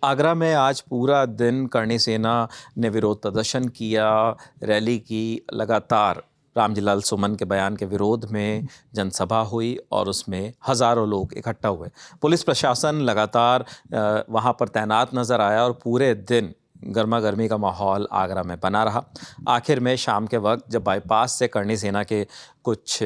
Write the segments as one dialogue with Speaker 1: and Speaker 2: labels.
Speaker 1: आगरा में आज पूरा दिन करणी सेना ने विरोध प्रदर्शन किया, रैली की। लगातार रामजीलाल सुमन के बयान के विरोध में जनसभा हुई और उसमें हज़ारों लोग इकट्ठा हुए। पुलिस प्रशासन लगातार वहां पर तैनात नज़र आया और पूरे दिन गर्मा गर्मी का माहौल आगरा में बना रहा। आखिर में शाम के वक्त जब बाईपास से करणी सेना के कुछ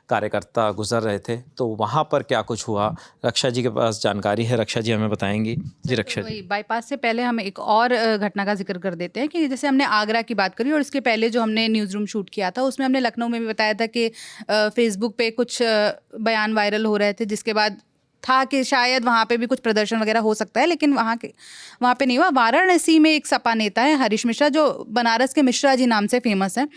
Speaker 1: कार्यकर्ता गुजर रहे थे तो वहाँ पर क्या कुछ हुआ, रक्षा जी के पास जानकारी है। रक्षा जी हमें बताएंगी। जी रक्षा जी।
Speaker 2: बाईपास से पहले हम एक और घटना का जिक्र कर देते हैं कि जैसे हमने आगरा की बात करी और इसके पहले जो हमने न्यूज़ रूम शूट किया था उसमें हमने लखनऊ में भी बताया था कि फेसबुक पे कुछ बयान वायरल हो रहे थे, जिसके बाद था कि शायद वहाँ पे भी कुछ प्रदर्शन वगैरह हो सकता है, लेकिन वहाँ पे नहीं हुआ। वाराणसी में एक सपा नेता है हरीश मिश्रा, जो बनारस के मिश्रा जी नाम से फेमस हैं,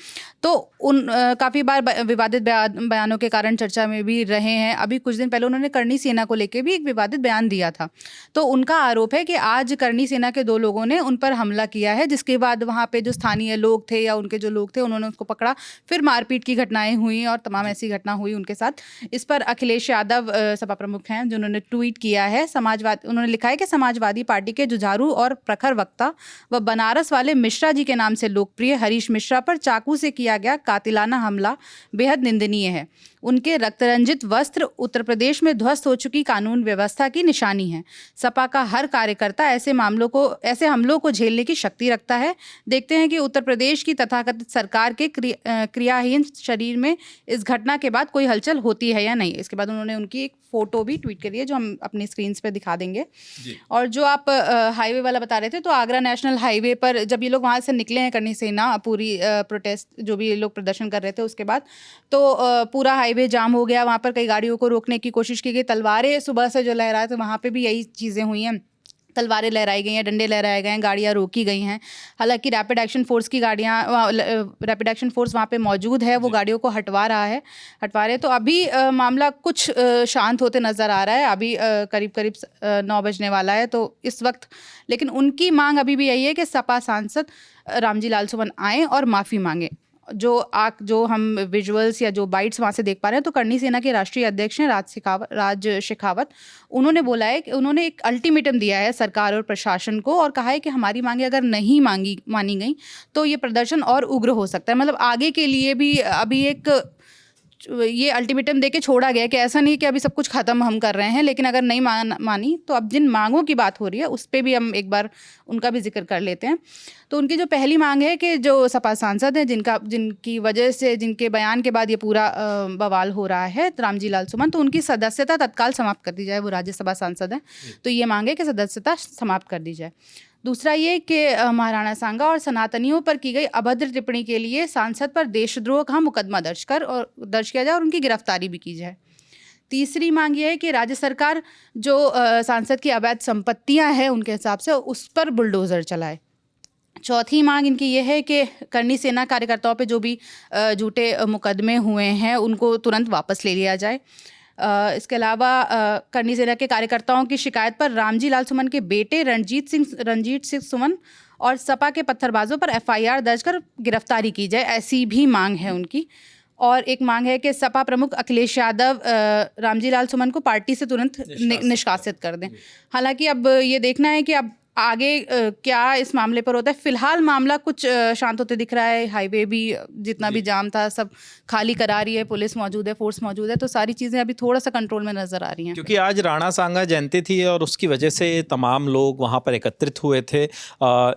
Speaker 2: तो उन काफ़ी बार विवादित बयानों के कारण चर्चा में भी रहे हैं। अभी कुछ दिन पहले उन्होंने करणी सेना को लेकर भी एक विवादित बयान दिया था। तो उनका आरोप है कि आज करणी सेना के 2 लोगों ने उन पर हमला किया है, जिसके बाद वहाँ पे जो स्थानीय लोग थे या उनके जो लोग थे उन्होंने उसको पकड़ा, फिर मारपीट की घटनाएं हुई और तमाम ऐसी घटना हुई उनके साथ। इस पर अखिलेश यादव सपा प्रमुख हैं, जिन्होंने ट्वीट किया है। उन्होंने लिखा है कि समाजवादी पार्टी के जुझारू और प्रखर वक्ता व बनारस वाले मिश्रा जी के नाम से लोकप्रिय हरीश मिश्रा पर चाकू से किया गया कातिलाना हमला बेहद निंदनीय है। उनके रक्तरंजित वस्त्र उत्तर प्रदेश में ध्वस्त हो चुकी कानून व्यवस्था की निशानी है। सपा का हर कार्यकर्ता ऐसे हमलों को झेलने की शक्ति रखता है। देखते हैं कि उत्तर प्रदेश की तथाकथित सरकार के क्रियाहीन शरीर में इस घटना के बाद कोई हलचल होती है या नहीं। इसके बाद उन्होंने उनकी एक फोटो भी ट्वीट करी है, जो हम अपनी स्क्रीन पे दिखा देंगे। और जो आप हाईवे वाला बता रहे थे, तो आगरा नेशनल हाईवे पर जब ये लोग वहाँ से निकले हैं, करणी सेना पूरी प्रोटेस्ट जो भी ये लोग प्रदर्शन कर रहे थे उसके बाद, तो पूरा हाईवे जाम हो गया। वहाँ पर कई गाड़ियों को रोकने की कोशिश की गई। तलवारें सुबह से जो लहराए थे वहाँ पे भी यही चीज़ें हुई हैं। तलवारें लहराई गई हैं, डंडे लहराए गए हैं, गाड़ियाँ रोकी गई हैं। हालांकि रैपिड एक्शन फोर्स वहाँ पे मौजूद है, वो गाड़ियों को हटवा रहे हैं। तो अभी मामला कुछ शांत होते नज़र आ रहा है। अभी करीब 9 बजने वाला है। तो इस वक्त लेकिन उनकी मांग अभी भी यही है कि सपा सांसद रामजीलाल सुमन आए और माफ़ी मांगे। जो हम विजुअल्स या जो बाइट्स वहाँ से देख पा रहे हैं, तो करणी सेना के राष्ट्रीय अध्यक्ष हैं राज शेखावत। उन्होंने बोला है कि उन्होंने एक अल्टीमेटम दिया है सरकार और प्रशासन को और कहा है कि हमारी मांगे अगर नहीं मानी गई तो ये प्रदर्शन और उग्र हो सकता है। मतलब आगे के लिए भी अभी ये अल्टीमेटम देके छोड़ा गया कि ऐसा नहीं कि अभी सब कुछ खत्म हम कर रहे हैं, लेकिन अगर नहीं मानी तो अब जिन मांगों की बात हो रही है उस पर भी हम एक बार उनका भी जिक्र कर लेते हैं। तो उनकी जो पहली मांग है कि जो सपा सांसद हैं जिनकी वजह से, जिनके बयान के बाद ये पूरा बवाल हो रहा है, रामजीलाल सुमन, तो उनकी सदस्यता तत्काल समाप्त कर दी जाए। वो राज्यसभा सांसद हैं, तो ये मांग है कि सदस्यता समाप्त कर दी जाए। दूसरा ये कि महाराणा सांगा और सनातनियों पर की गई अभद्र टिप्पणी के लिए सांसद पर देशद्रोह का मुकदमा दर्ज किया जाए और उनकी गिरफ्तारी भी की जाए। तीसरी मांग ये है कि राज्य सरकार जो सांसद की अवैध संपत्तियां हैं उनके हिसाब से उस पर बुलडोजर चलाए। चौथी मांग इनकी ये है कि करणी सेना कार्यकर्ताओं पे जो भी झूठे मुकदमे हुए हैं उनको तुरंत वापस ले लिया जाए। इसके अलावा करणी सेना के कार्यकर्ताओं की शिकायत पर रामजीलाल सुमन के बेटे रणजीत सिंह सुमन और सपा के पत्थरबाजों पर FIR दर्ज कर गिरफ्तारी की जाए, ऐसी भी मांग है उनकी। और एक मांग है कि सपा प्रमुख अखिलेश यादव रामजीलाल सुमन को पार्टी से तुरंत निष्कासित कर दें। हालांकि अब ये देखना है कि अब आगे क्या इस मामले पर होता है। फिलहाल मामला कुछ शांत होते दिख रहा है। हाईवे भी जितना भी जाम था सब खाली करा रही है, पुलिस मौजूद है, फोर्स मौजूद है, तो सारी चीज़ें अभी थोड़ा सा कंट्रोल में नज़र आ रही हैं।
Speaker 1: क्योंकि आज राणा सांगा जयंती थी और उसकी वजह से तमाम लोग वहाँ पर एकत्रित हुए थे,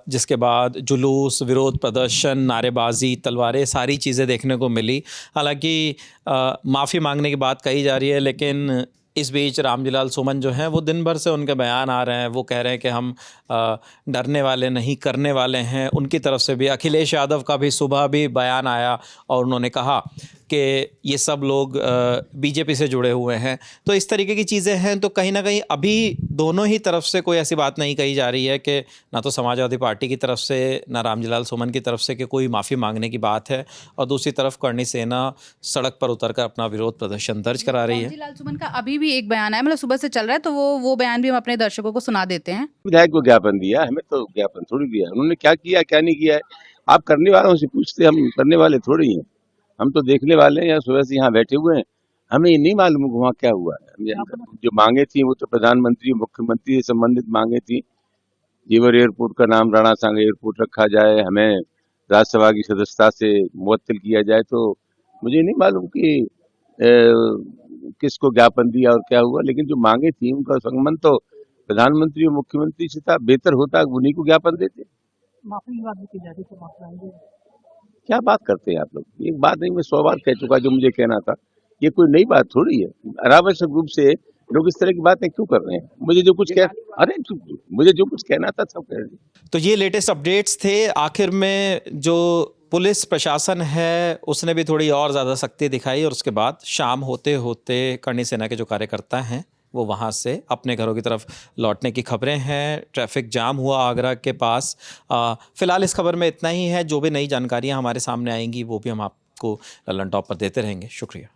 Speaker 1: जिसके बाद जुलूस, विरोध प्रदर्शन, नारेबाजी, तलवारें, सारी चीज़ें देखने को मिली। हालांकि माफ़ी मांगने की बात कही जा रही है, लेकिन इस बीच रामजीलाल सुमन जो हैं वो दिन भर से उनके बयान आ रहे हैं। वो कह रहे हैं कि हम डरने वाले नहीं, करने वाले हैं। उनकी तरफ से भी अखिलेश यादव का भी सुबह भी बयान आया और उन्होंने कहा कि ये सब लोग बीजेपी से जुड़े हुए हैं। तो इस तरीके की चीज़ें हैं। तो कहीं ना कहीं अभी दोनों ही तरफ से कोई ऐसी बात नहीं कही जा रही है कि ना तो समाजवादी पार्टी की तरफ से ना रामजीलाल सुमन की तरफ से कि कोई माफ़ी मांगने की बात है, और दूसरी तरफ करणी सेना सड़क पर उतरकर अपना विरोध प्रदर्शन दर्ज करा रही है।
Speaker 2: रामजीलाल सुमन का अभी भी एक बयान है, मतलब सुबह से चल रहा है, तो वो बयान भी हम अपने दर्शकों को सुना देते हैं।
Speaker 3: विधायक को ज्ञापन दिया, हमें तो ज्ञापन थोड़ी दिया। उन्होंने क्या किया क्या नहीं किया है आप करने वालों से पूछते, हम करने वाले थोड़ी हैं। हम तो देखने वाले हैं, या सुबह से यहाँ बैठे हुए हैं। हमें ये नहीं मालूम वहाँ क्या हुआ है। जो मांगे थी वो तो प्रधानमंत्री मुख्यमंत्री से संबंधित मांगे थी, जेवर एयरपोर्ट का नाम राणा सांगा एयरपोर्ट रखा जाए, हमें राज्यसभा की सदस्यता से मुअत्तल किया जाए, तो मुझे नहीं मालूम कि किसको ज्ञापन दिया और क्या हुआ, लेकिन जो मांगे थी उनका संबंध तो प्रधानमंत्री और मुख्यमंत्री से था। बेहतर होता उन्हीं को ज्ञापन देते।
Speaker 4: माफी की बात भी की जा रही है, माफी मांगी।
Speaker 3: क्या बात करते हैं आप लोग? एक बात नहीं, मैं 100 बार कह चुका जो मुझे कहना था। ये कोई नई बात थोड़ी है। अनावश्यक रूप से लोग इस तरह की बातें क्यों कर रहे हैं? मुझे जो कुछ कहना था सब कह रहे हैं।
Speaker 1: तो ये लेटेस्ट अपडेट्स थे। आखिर में जो पुलिस प्रशासन है उसने भी थोड़ी और ज़्यादा सख्ती दिखाई और उसके बाद शाम होते होते करणी सेना के जो कार्यकर्ता हैं वो वहाँ से अपने घरों की तरफ लौटने की खबरें हैं। ट्रैफिक जाम हुआ आगरा के पास। फ़िलहाल इस खबर में इतना ही है। जो भी नई जानकारियाँ हमारे सामने आएंगी वो भी हम आपको लल्लन टॉप पर देते रहेंगे। शुक्रिया।